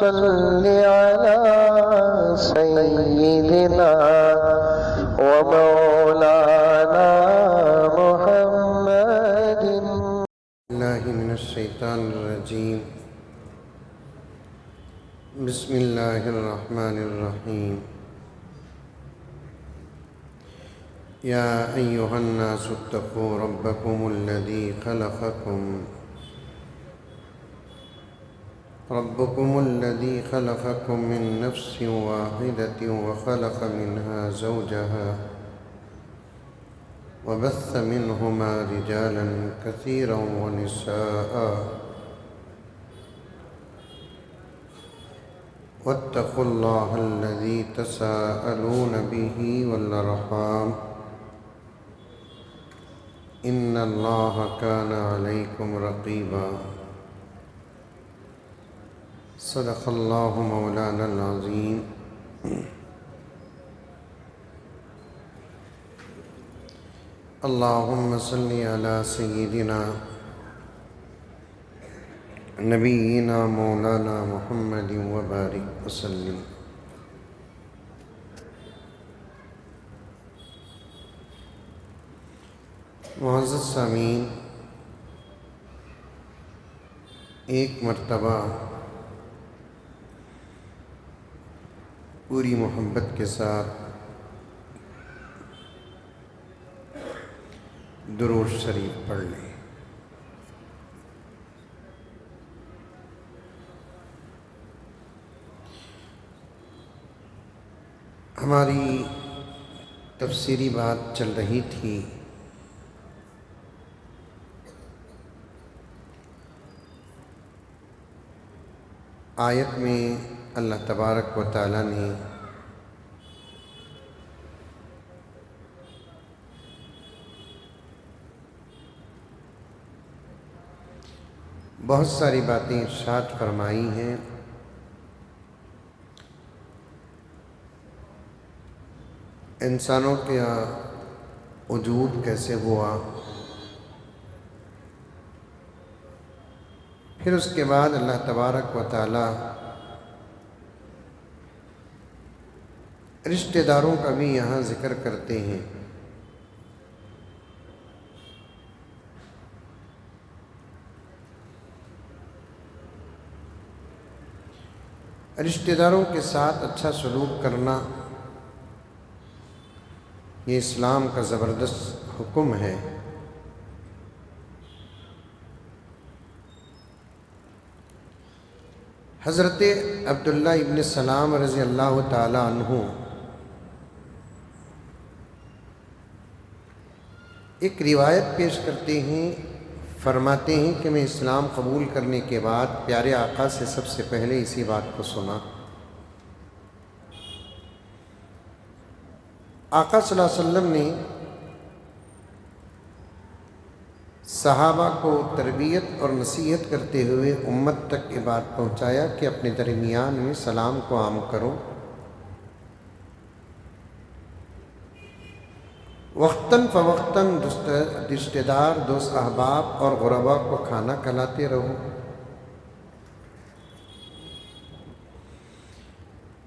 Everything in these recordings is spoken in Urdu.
صل على سيدنا ومولانا محمد. اللہ من الشیطان الرجیم. بسم اللہ الرحمن الرحیم. یا ایہا الناس اتقوا ربکم الذی خلقکم من نفس واحدة وخلق منها زوجها وبث منهما رجالا كثيرا ونساء واتقوا الله الذي تساءلون به والأرحام إن الله كان عليكم رقيبا. صدق الله مولانا العظيم. اللهم صل على سيدنا نبينا مولانا محمد وبارك وسلم. معزز سامعین، ایک مرتبہ پوری محبت کے ساتھ درود شریف پڑھ لیں. ہماری تفسیری بات چل رہی تھی آیت میں اللہ تبارک و تعالیٰ نے بہت ساری باتیں ارشاد فرمائی ہیں. انسانوں کا وجود کیسے ہوا، پھر اس کے بعد اللہ تبارک و تعالی رشتہ داروں کا بھی یہاں ذکر کرتے ہیں. رشتہ داروں کے ساتھ اچھا سلوک کرنا یہ اسلام کا زبردست حکم ہے. حضرت عبداللہ ابن سلام رضی اللہ تعالی عنہ ایک روایت پیش کرتے ہیں، فرماتے ہیں کہ میں اسلام قبول کرنے کے بعد پیارے آقا سے سب سے پہلے اسی بات کو سنا. آقا صلی اللہ علیہ وسلم نے صحابہ کو تربیت اور نصیحت کرتے ہوئے امت تک یہ بات پہنچایا کہ اپنے درمیان میں سلام کو عام کرو. وقتاً فوقتاً رشتہ دار، دوست احباب اور غربا کو کھانا کھلاتے رہو.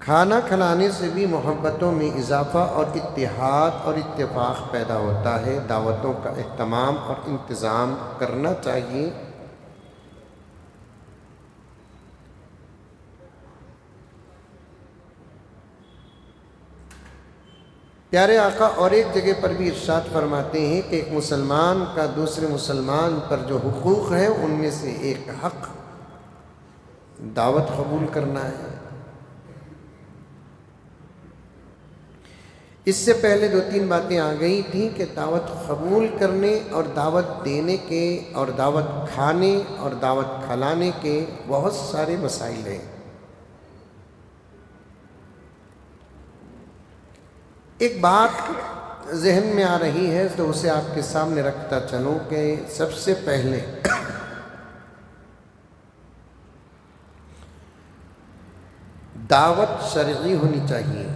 کھانا کھلانے سے بھی محبتوں میں اضافہ اور اتحاد اور اتفاق پیدا ہوتا ہے. دعوتوں کا اہتمام اور انتظام کرنا چاہیے. پیارے آقا اور ایک جگہ پر بھی ارشاد فرماتے ہیں کہ ایک مسلمان کا دوسرے مسلمان پر جو حقوق ہیں ان میں سے ایک حق دعوت قبول کرنا ہے. اس سے پہلے 2-3 باتیں آ گئی تھیں کہ دعوت قبول کرنے اور دعوت دینے کے اور دعوت کھانے اور دعوت کھلانے کے بہت سارے مسائل ہیں. ایک بات ذہن میں آ رہی ہے تو اسے آپ کے سامنے رکھتا چلوں کہ سب سے پہلے دعوت شرعی ہونی چاہیے.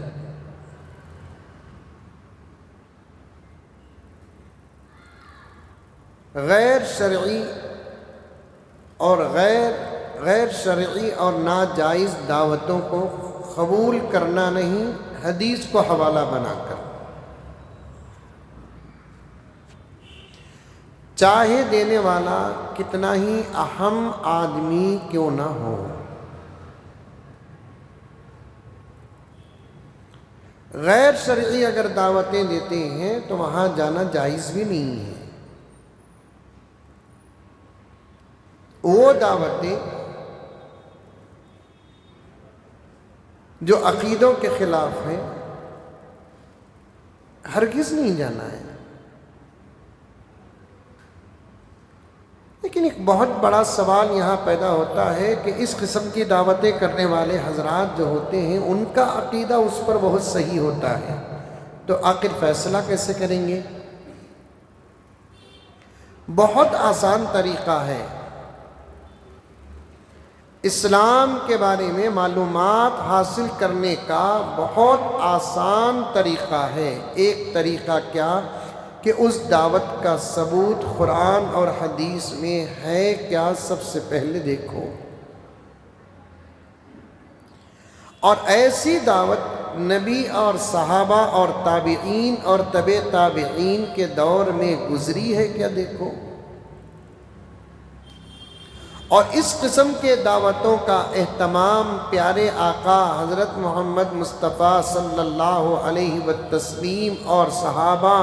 غیر شرعی اور غیر غیر شرعی اور ناجائز دعوتوں کو قبول کرنا نہیں، حدیث کو حوالہ بنا کر، چاہے دینے والا کتنا ہی اہم آدمی کیوں نہ ہو۔ غیر شرعی اگر دعوتیں دیتے ہیں تو وہاں جانا جائز بھی نہیں ہے۔ وہ دعوتیں جو عقیدوں کے خلاف ہیں، ہرگز نہیں جانا ہے۔ لیکن ایک بہت بڑا سوال یہاں پیدا ہوتا ہے کہ اس قسم کی دعوتیں کرنے والے حضرات جو ہوتے ہیں ان کا عقیدہ اس پر بہت صحیح ہوتا ہے، تو آخر فیصلہ کیسے کریں گے؟ بہت آسان طریقہ ہے، اسلام کے بارے میں معلومات حاصل کرنے کا بہت آسان طریقہ ہے۔ ایک طریقہ کیا کہ اس دعوت کا ثبوت قرآن اور حدیث میں ہے کیا، سب سے پہلے دیکھو۔ اور ایسی دعوت نبی اور صحابہ اور تابعین اور تبع تابعین کے دور میں گزری ہے کیا، دیکھو۔ اور اس قسم کے دعوتوں کا اہتمام پیارے آقا حضرت محمد مصطفیٰ صلی اللہ علیہ وسلم اور صحابہ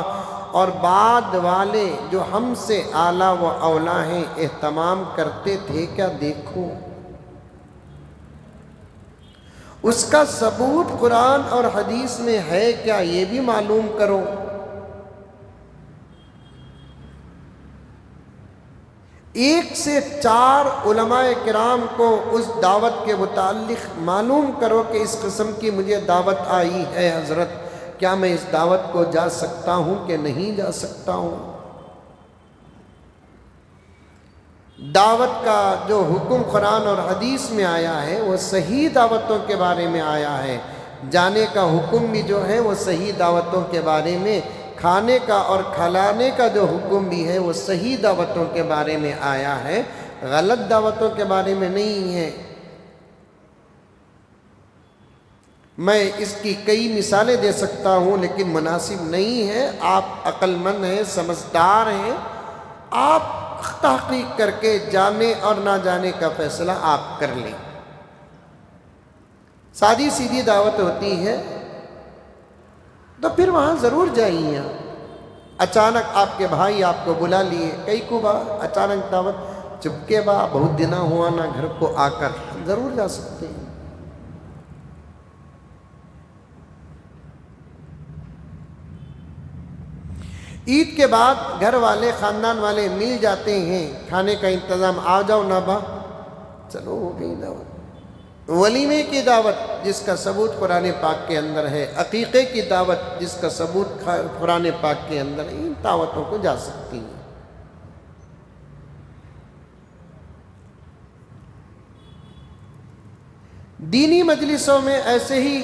اور بعد والے جو ہم سے اعلیٰ و اولیٰ ہیں اہتمام کرتے تھے کیا، دیکھو۔ اس کا ثبوت قرآن اور حدیث میں ہے کیا، یہ بھی معلوم کرو۔ ایک سے 4 علماء کرام کو اس دعوت کے متعلق معلوم کرو کہ اس قسم کی مجھے دعوت آئی ہے حضرت، کیا میں اس دعوت کو جا سکتا ہوں کہ نہیں جا سکتا ہوں؟ دعوت کا جو حکم قرآن اور حدیث میں آیا ہے وہ صحیح دعوتوں کے بارے میں آیا ہے، جانے کا حکم بھی جو ہے وہ صحیح دعوتوں کے بارے میں، کھانے کا اور کھلانے کا جو حکم بھی ہے وہ صحیح دعوتوں کے بارے میں آیا ہے، غلط دعوتوں کے بارے میں نہیں ہے۔ میں اس کی کئی مثالیں دے سکتا ہوں لیکن مناسب نہیں ہے۔ آپ عقل مند ہیں، سمجھدار ہیں، آپ تحقیق کر کے جانے اور نہ جانے کا فیصلہ آپ کر لیں۔ سادی سیدھی دعوت ہوتی ہے تو پھر وہاں ضرور جائیے۔ اچانک آپ کے بھائی آپ کو بلا لیے، کئی کو با اچانک دعوت، چپکے با بہت دنہ ہوا نہ گھر کو آ کر، ضرور جا سکتے ہیں۔ عید کے بعد گھر والے خاندان والے مل جاتے ہیں، کھانے کا انتظام، آ جاؤ نا با، چلو ہو گئی دعوت۔ ولیمے کی دعوت جس کا ثبوت قرآن پاک کے اندر ہے، عقیقے کی دعوت جس کا ثبوت قرآن پاک کے اندر ہے، ان دعوتوں کو جا سکتی ہیں۔ دینی مجلسوں میں ایسے ہی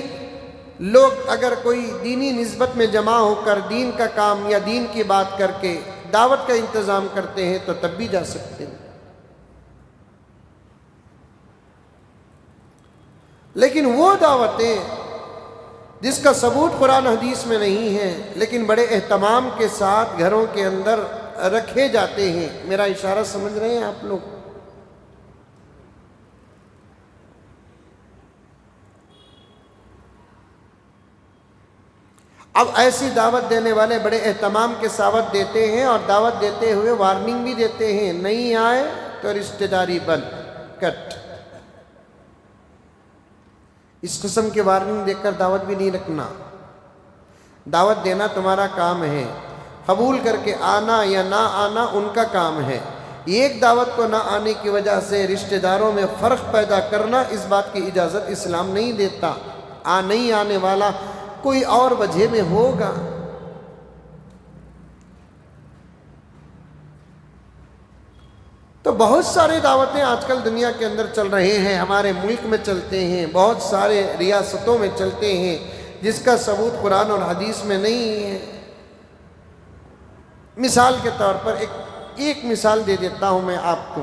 لوگ اگر کوئی دینی نسبت میں جمع ہو کر دین کا کام یا دین کی بات کر کے دعوت کا انتظام کرتے ہیں تو تب بھی جا سکتے ہیں۔ لیکن وہ دعوتیں جس کا ثبوت قرآن حدیث میں نہیں ہے لیکن بڑے اہتمام کے ساتھ گھروں کے اندر رکھے جاتے ہیں، میرا اشارہ سمجھ رہے ہیں آپ لوگ؟ اب ایسی دعوت دینے والے بڑے اہتمام کے ساتھ دیتے ہیں اور دعوت دیتے ہوئے وارننگ بھی دیتے ہیں، نہیں آئے تو رشتہ داری بند، کٹ۔ اس قسم کی وارننگ دے کر دعوت بھی نہیں رکھنا۔ دعوت دینا تمہارا کام ہے، قبول کر کے آنا یا نہ آنا ان کا کام ہے۔ ایک دعوت کو نہ آنے کی وجہ سے رشتہ داروں میں فرق پیدا کرنا، اس بات کی اجازت اسلام نہیں دیتا۔ نہیں آنے والا کوئی اور وجہ میں ہوگا۔ تو بہت سارے دعوتیں آج کل دنیا کے اندر چل رہے ہیں، ہمارے ملک میں چلتے ہیں، بہت سارے ریاستوں میں چلتے ہیں، جس کا ثبوت قرآن اور حدیث میں نہیں ہے۔ مثال کے طور پر ایک مثال دے دیتا ہوں میں آپ کو۔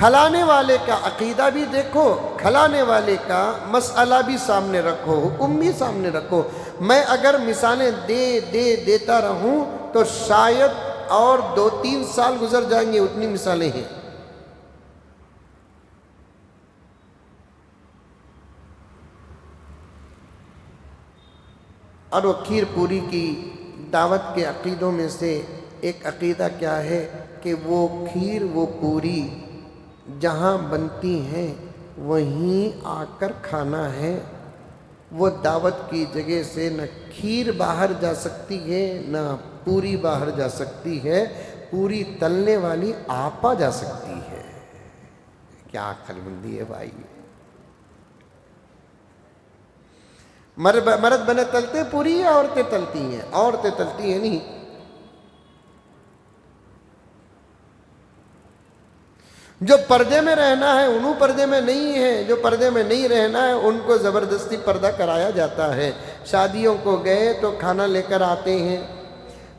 کھلانے والے کا عقیدہ بھی دیکھو، کھلانے والے کا مسئلہ بھی سامنے رکھو، حکم بھی سامنے رکھو۔ میں اگر مثالیں دیتا رہوں تو شاید اور 2-3 سال گزر جائیں گے، اتنی مثالیں ہیں۔ اور وہ کھیر پوری کی دعوت کے عقیدوں میں سے ایک عقیدہ کیا ہے کہ وہ کھیر، وہ پوری جہاں بنتی ہیں وہیں آ کر کھانا ہے۔ وہ دعوت کی جگہ سے نہ کھیر باہر جا سکتی ہے نہ پوری باہر جا سکتی ہے، پوری تلنے والی آپا جا سکتی ہے۔ کیا عقل مندی ہے بھائی! مرد بنے تلتے پوری یا عورتیں تلتی ہیں؟ عورتیں تلتی ہیں نہیں۔ جو پردے میں رہنا ہے انہوں پردے میں نہیں ہے، جو پردے میں نہیں رہنا ہے ان کو زبردستی پردہ کرایا جاتا ہے۔ شادیوں کو گئے تو کھانا لے کر آتے ہیں،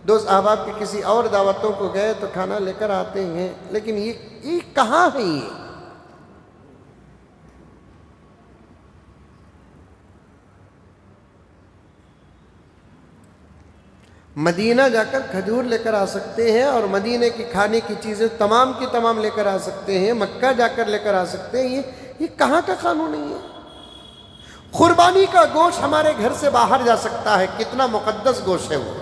دوست احباب کی کسی اور دعوتوں کو گئے تو کھانا لے کر آتے ہیں، لیکن یہ کہاں ہے؟ یہ مدینہ جا کر کھجور لے کر آ سکتے ہیں اور مدینے کی کھانے کی چیزیں تمام کی تمام لے کر آ سکتے ہیں، مکہ جا کر لے کر آ سکتے ہیں۔ یہ کہاں کا قانون نہیں ہے؟ قربانی کا گوشت ہمارے گھر سے باہر جا سکتا ہے، کتنا مقدس گوشت ہے وہ۔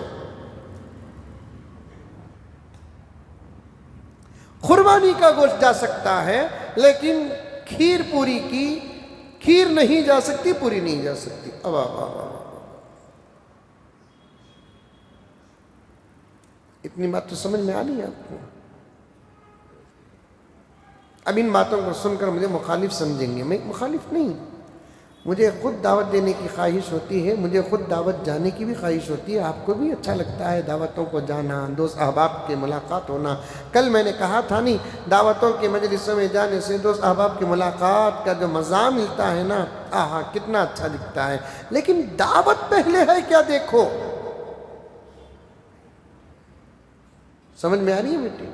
قربانی کا گوشت جا سکتا ہے، لیکن کھیر پوری کی کھیر نہیں جا سکتی، پوری نہیں جا سکتی۔ اتنی بات تو سمجھ میں آ نہیں ہے آپ کو؟ اب ان باتوں کو سن کر مجھے مخالف سمجھیں گے، میں مخالف نہیں، مجھے خود دعوت دینے کی خواہش ہوتی ہے، مجھے خود دعوت جانے کی بھی خواہش ہوتی ہے۔ آپ کو بھی اچھا لگتا ہے دعوتوں کو جانا، دوست احباب کے ملاقات ہونا۔ کل میں نے کہا تھا نہیں، دعوتوں کے مجلسوں میں جانے سے دوست احباب کی ملاقات کا جو مزہ ملتا ہے نا، آہا کتنا اچھا دکھتا ہے۔ لیکن دعوت پہلے ہے کیا دیکھو، سمجھ میں آ رہی ہے بیٹی؟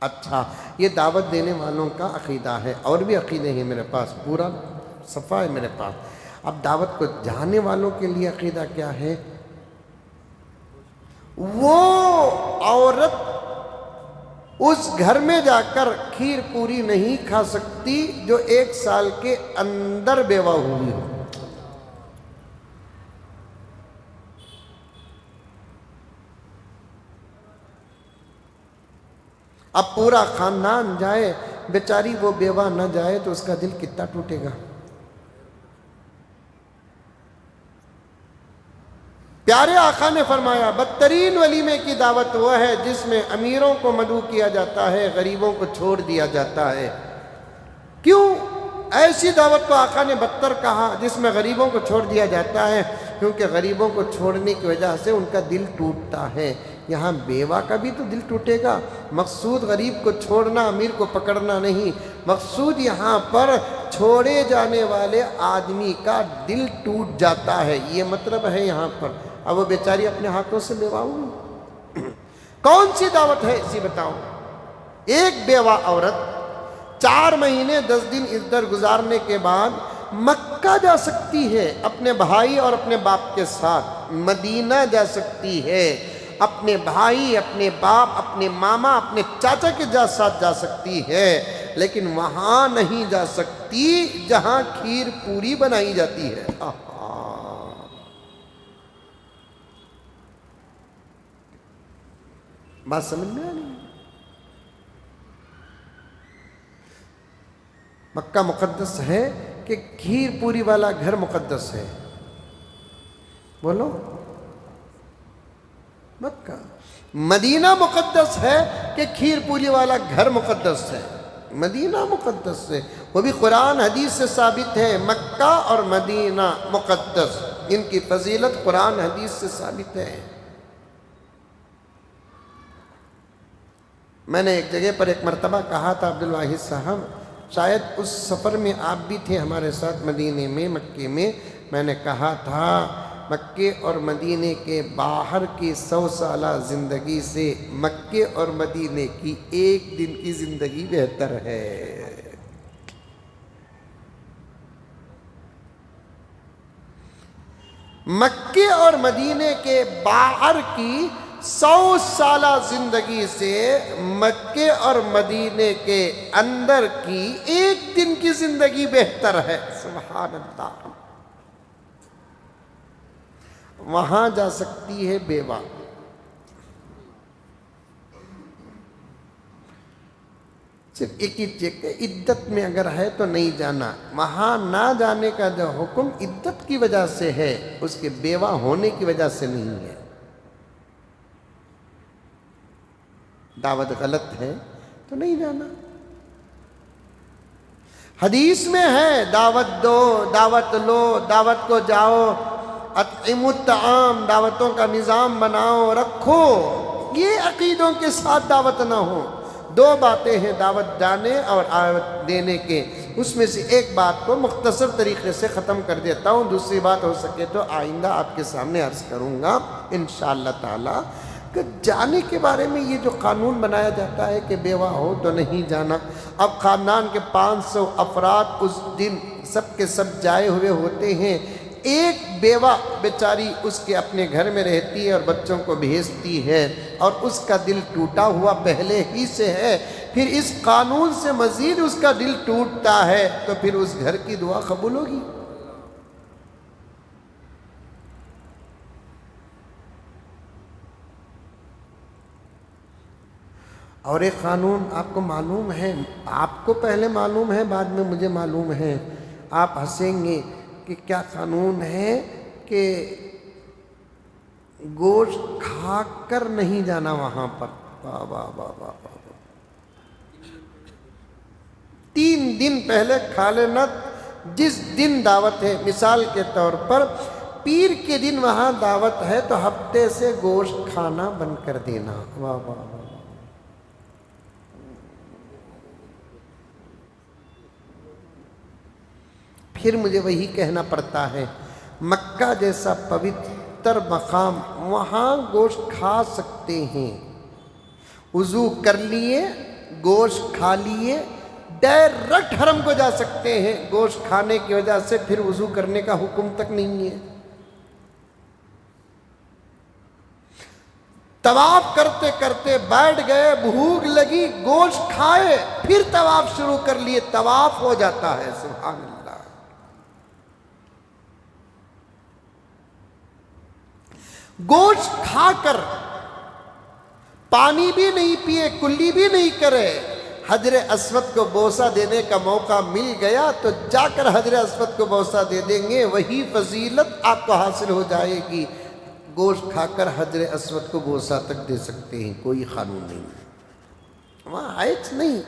اچھا، یہ دعوت دینے والوں کا عقیدہ ہے، اور بھی عقیدے ہیں میرے پاس، پورا صفحہ ہے میرے پاس۔ اب دعوت کو جانے والوں کے لیے عقیدہ کیا ہے؟ وہ عورت اس گھر میں جا کر کھیر پوری نہیں کھا سکتی جو 1 سال کے اندر بیوہ ہوئی ہو۔ اب پورا خاندان جائے، بیچاری وہ بیوہ نہ جائے تو اس کا دل کتنا ٹوٹے گا۔ پیارے آقا نے فرمایا بدترین ولیمے کی دعوت وہ ہے جس میں امیروں کو مدعو کیا جاتا ہے، غریبوں کو چھوڑ دیا جاتا ہے۔ کیوں ایسی دعوت کو آقا نے بدتر کہا جس میں غریبوں کو چھوڑ دیا جاتا ہے؟ کیونکہ غریبوں کو چھوڑنے کی وجہ سے ان کا دل ٹوٹتا ہے۔ یہاں بیوہ کا بھی تو دل ٹوٹے گا۔ مقصود غریب کو چھوڑنا، امیر کو پکڑنا نہیں، مقصود یہاں پر چھوڑے جانے والے آدمی کا دل ٹوٹ جاتا ہے، یہ مطلب ہے یہاں پر۔ اب وہ بیچاری اپنے ہاتھوں سے بیوہ ہوئی، کون سی دعوت ہے اسی بتاؤ؟ ایک بیوہ عورت 4 مہینے 10 دن ادھر گزارنے کے بعد مکہ جا سکتی ہے اپنے بھائی اور اپنے باپ کے ساتھ، مدینہ جا سکتی ہے اپنے بھائی، اپنے باپ، اپنے ماما، اپنے چاچا کے ساتھ جا سکتی ہے، لیکن وہاں نہیں جا سکتی جہاں کھیر پوری بنائی جاتی ہے۔ بات سمجھ میں آ رہی ہے؟ مکہ مقدس ہے کہ کھیر پوری والا گھر مقدس ہے؟ بولو۔ مکہ۔ مدینہ مقدس ہے کہ کھیر پوری والا گھر مقدس ہے؟ مدینہ مقدس ہے، وہ بھی قرآن حدیث سے ثابت ہے۔ مکہ اور مدینہ مقدس، ان کی فضیلت قرآن حدیث سے ثابت ہے۔ میں نے ایک جگہ پر ایک مرتبہ کہا تھا عبدالواحد صاحب، شاید اس سفر میں آپ بھی تھے ہمارے ساتھ مدینے میں، مکے میں، میں نے کہا تھا مکے اور مدینے کے باہر کی 100 سالہ زندگی سے مکے اور مدینے کی ایک دن کی زندگی بہتر ہے۔ مکے اور مدینے کے باہر کی 100 سالہ زندگی سے مکے اور مدینے کے اندر کی ایک دن کی زندگی بہتر ہے۔ سبحان اللہ۔ وہاں جا سکتی ہے بیوہ، صرف ایک ہی چیک ہے، عدت میں اگر ہے تو نہیں جانا۔ وہاں نہ جانے کا جو حکم عدت کی وجہ سے ہے، اس کے بیوہ ہونے کی وجہ سے نہیں ہے۔ دعوت غلط ہے تو نہیں جانا۔ حدیث میں ہے دعوت دو، دعوت لو، دعوت کو جاؤ، اطعموا الطعام، دعوتوں کا نظام بناؤ رکھو۔ یہ عقیدوں کے ساتھ دعوت نہ ہو۔ دو باتیں ہیں دعوت جانے اور دعوت دینے کے، اس میں سے ایک بات کو مختصر طریقے سے ختم کر دیتا ہوں، دوسری بات ہو سکے تو آئندہ آپ کے سامنے عرض کروں گا انشاءاللہ تعالی۔ کہ جانے کے بارے میں یہ جو قانون بنایا جاتا ہے کہ بیوہ ہو تو نہیں جانا، اب خاندان کے 500 افراد اس دن سب کے سب جائے ہوئے ہوتے ہیں، ایک بیوہ بیچاری اس کے اپنے گھر میں رہتی ہے اور بچوں کو بھیجتی ہے، اور اس کا دل ٹوٹا ہوا پہلے ہی سے ہے، پھر اس قانون سے مزید اس کا دل ٹوٹتا ہے تو پھر اس گھر کی دعا قبول ہوگی؟ اور ایک قانون آپ کو معلوم ہے، آپ کو پہلے معلوم ہے، بعد میں مجھے معلوم ہے، آپ ہنسیں گے کہ کیا قانون ہے کہ گوشت کھا کر نہیں جانا وہاں پر۔ واہ واہ واہ واہ واہ۔ 3 دن پہلے کھا لینا، جس دن دعوت ہے، مثال کے طور پر پیر کے دن وہاں دعوت ہے تو ہفتے سے گوشت کھانا بند کر دینا۔ واہ واہ واہ۔ پھر مجھے وہی کہنا پڑتا ہے، مکہ جیسا پوتر مقام، وہاں گوشت کھا سکتے ہیں، وضو کر لیے، گوشت کھا لیے، ڈائریکٹ حرم کو جا سکتے ہیں، گوشت کھانے کی وجہ سے پھر وضو کرنے کا حکم تک نہیں ہے۔ طواف کرتے کرتے بیٹھ گئے، بھوک لگی، گوشت کھائے، پھر طواف شروع کر لیے، طواف ہو جاتا ہے۔ سبحان اللہ۔ گوشت کھا کر پانی بھی نہیں پیے، کلی بھی نہیں کرے، حجر اسود کو بوسہ دینے کا موقع مل گیا تو جا کر حجر اسود کو بوسہ دے دیں گے، وہی فضیلت آپ کو حاصل ہو جائے گی۔ گوشت کھا کر حجر اسود کو بوسہ تک دے سکتے ہیں، کوئی قانون نہیں، وہاں حیث نہیں۔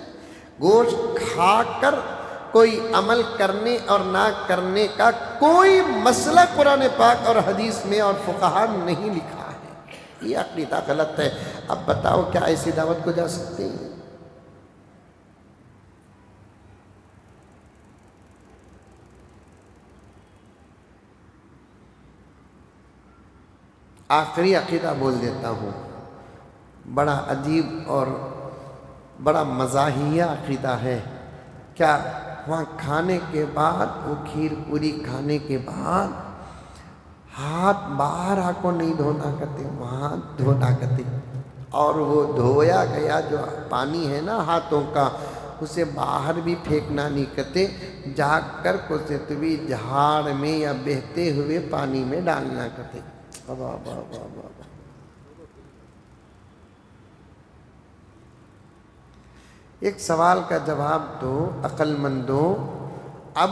گوشت کھا کر کوئی عمل کرنے اور نہ کرنے کا کوئی مسئلہ قرآن پاک اور حدیث میں اور فقہا نہیں لکھا ہے، یہ عقیدہ غلط ہے۔ اب بتاؤ کیا ایسی دعوت کو جا سکتے ہیں؟ آخری عقیدہ بول دیتا ہوں، بڑا عجیب اور بڑا مزاحیہ عقیدہ ہے۔ کیا وہاں کھانے کے بعد، وہ کھیر پوری کھانے کے بعد ہاتھ باہر کو نہیں دھونا کرتے، وہاں دھونا کرتے، اور وہ دھویا گیا جو پانی ہے نا ہاتھوں کا، اسے باہر بھی پھینکنا نہیں کرتے، جا کر کوسیتوی جھاڑ میں یا بہتے ہوئے پانی میں ڈالنا کرتے۔ واہ واہ واہ واہ واہ۔ ایک سوال کا جواب دو عقل مندوں، اب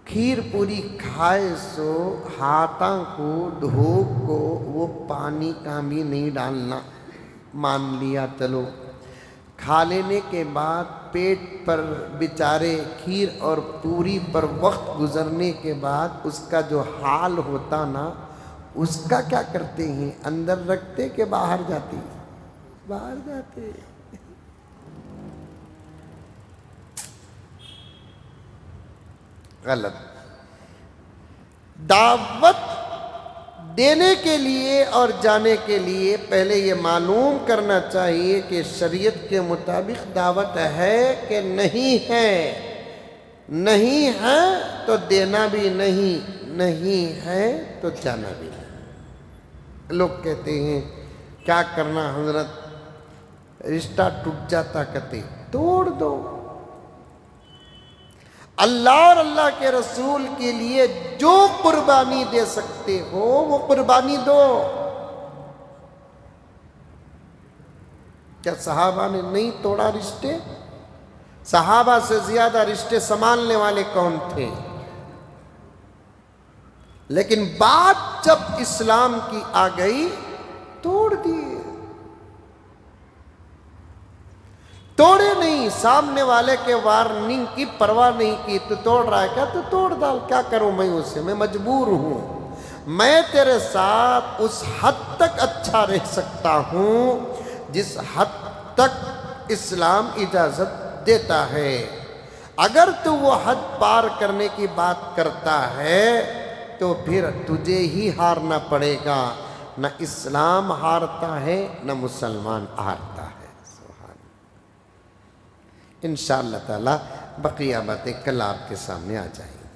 کھیر پوری کھائے سو ہاتھوں کو دھو کو وہ پانی کا بھی نہیں ڈالنا، مان لیا، چلو کھا لینے کے بعد پیٹ پر بیچارے کھیر اور پوری پر وقت گزرنے کے بعد اس کا جو حال ہوتا نا، اس کا کیا کرتے ہیں؟ اندر رکھتے کہ باہر جاتے؟ باہر جاتے۔ غلط۔ دعوت دینے کے لیے اور جانے کے لیے پہلے یہ معلوم کرنا چاہیے کہ شریعت کے مطابق دعوت ہے کہ نہیں ہے. نہیں ہے تو دینا بھی نہیں، نہیں ہے تو جانا بھی نہیں. لوگ کہتے ہیں کیا کرنا حضرت، رشتہ ٹوٹ جاتا، کہتے توڑ دو. اللہ اور اللہ کے رسول کے لیے جو قربانی دے سکتے ہو وہ قربانی دو. کیا صحابہ نے نہیں توڑا رشتے؟ صحابہ سے زیادہ رشتے سنبھالنے والے کون تھے؟ لیکن بات جب اسلام کی آ گئی توڑ دیے. توڑے نہیں، سامنے والے کے وارننگ کی پرواہ نہیں کی. تو توڑ رہا ہے کیا؟ تو توڑ ڈال، کیا کروں میں اسے، میں مجبور ہوں. میں تیرے ساتھ اس حد تک اچھا رہ سکتا ہوں جس حد تک اسلام اجازت دیتا ہے. اگر تو وہ حد پار کرنے کی بات کرتا ہے تو پھر تجھے ہی ہارنا پڑے گا. نہ اسلام ہارتا ہے نہ مسلمان ہارتا ہے. انشاءاللہ تعالی بقیہ باتیں کل آپ کے سامنے آ جائیں گی.